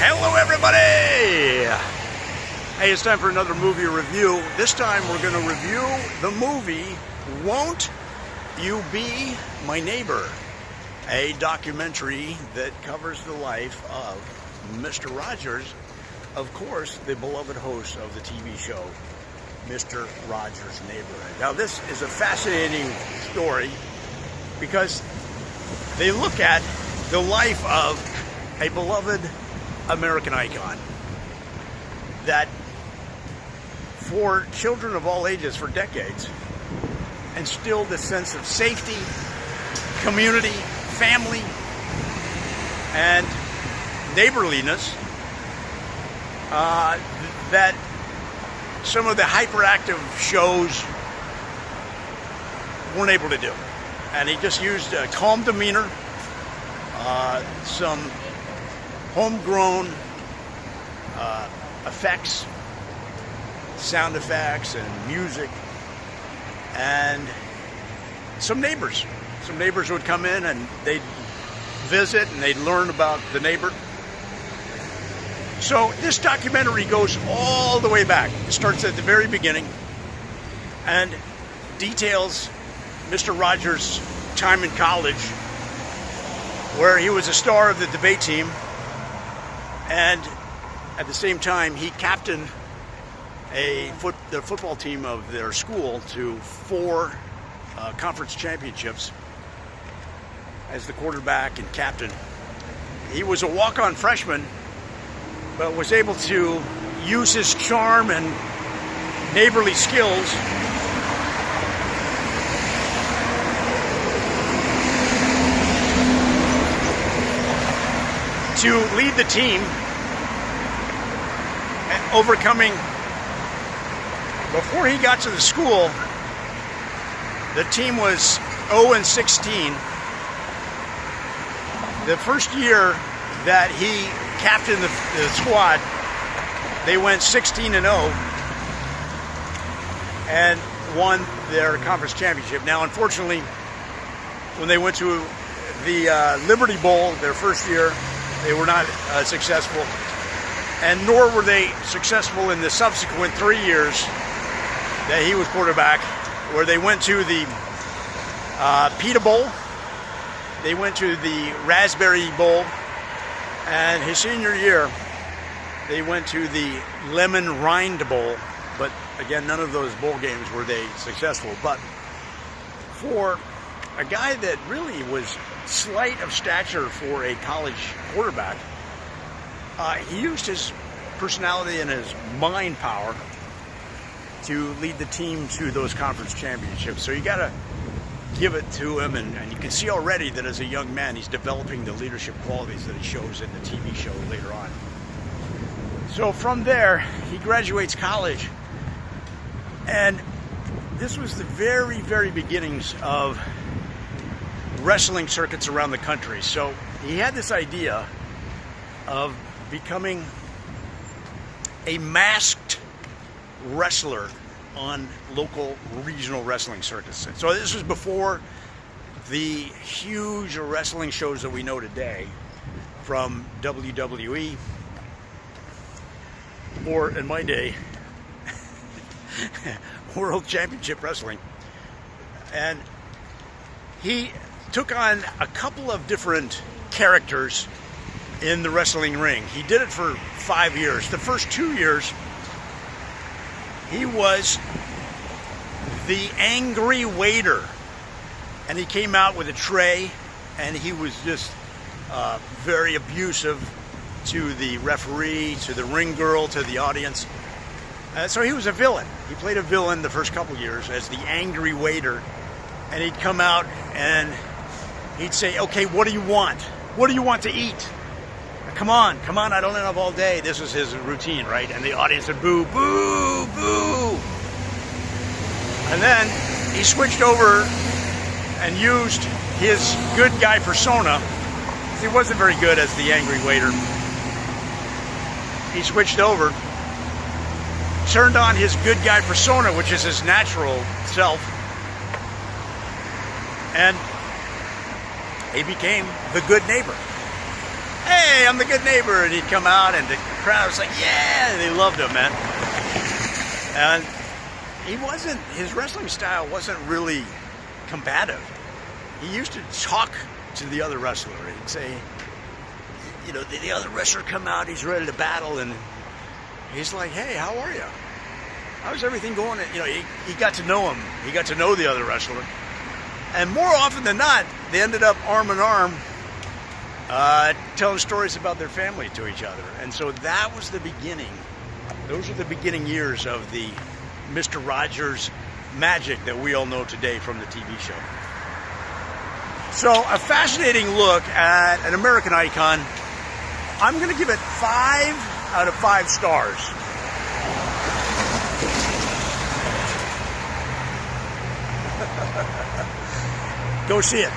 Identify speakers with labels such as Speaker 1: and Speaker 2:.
Speaker 1: Hello everybody! Hey, it's time for another movie review. This time we're going to review the movie Won't You Be My Neighbor? A documentary that covers the life of Mr. Rogers, of course, the beloved host of the TV show, Mr. Rogers' Neighborhood. Now this is a fascinating story because they look at the life of a beloved American icon that for children of all ages for decades instilled a sense of safety, community, family, and neighborliness that some of the hyperactive shows weren't able to do. And he just used a calm demeanor, some homegrown effects, sound effects and music, and some neighbors. Some neighbors would come in and they'd visit and they'd learn about the neighbor. So this documentary goes all the way back. It starts at the very beginning and details Mr. Rogers' time in college, where he was a star of the debate team, and at the same time he captained the football team of their school to 4 conference championships as the quarterback and captain. He was a walk-on freshman, but was able to use his charm and neighborly skills to lead the team and overcoming. Before he got to the school, the team was 0-16. The first year that he captained the squad, they went 16-0 and won their conference championship. Now, unfortunately, when they went to the Liberty Bowl their first year, they were not successful, and nor were they successful in the subsequent 3 years that he was quarterback, where they went to the Pita Bowl, they went to the Raspberry Bowl, and his senior year, they went to the Lemon Rind Bowl. But again, none of those bowl games were they successful. But for a guy that really was slight of stature for a college quarterback, he used his personality and his mind power to lead the team to those conference championships. So you got to give it to him, and you can see already that as a young man he's developing the leadership qualities that he shows in the TV show later on. So from there he graduates college, and this was the very, very beginnings of wrestling circuits around the country. So he had this idea of becoming a masked wrestler on local regional wrestling circuits. So this was before the huge wrestling shows that we know today, from WWE, or in my day, World Championship Wrestling. And he took on a couple of different characters in the wrestling ring. He did it for 5 years. The first 2 years, he was the angry waiter, and he came out with a tray, and he was just very abusive to the referee, to the ring girl, to the audience. So he was a villain. He played a villain the first couple years as the angry waiter, and he'd come out and he'd say, "Okay, what do you want? What do you want to eat? Come on, I don't have all day." This was his routine, right? And the audience would boo, boo, boo. And then he switched over and used his good guy persona. He wasn't very good as the angry waiter. He switched over, turned on his good guy persona, which is his natural self, and he became the good neighbor. hey, I'm the good neighbor. And he'd come out and the crowd was like, yeah, they loved him, man. And his wrestling style wasn't really combative. He used to talk to the other wrestler. He'd say, you know, the other wrestler come out, he's ready to battle, and he's like, hey, how are you? How's everything going? You know, he got to know him. He got to know the other wrestler. And more often than not, they ended up arm in arm telling stories about their family to each other. And so that was the beginning. Those are the beginning years of the Mr. Rogers magic that we all know today from the TV show. So a fascinating look at an American icon. I'm going to give it 5 out of 5 stars. Go see it.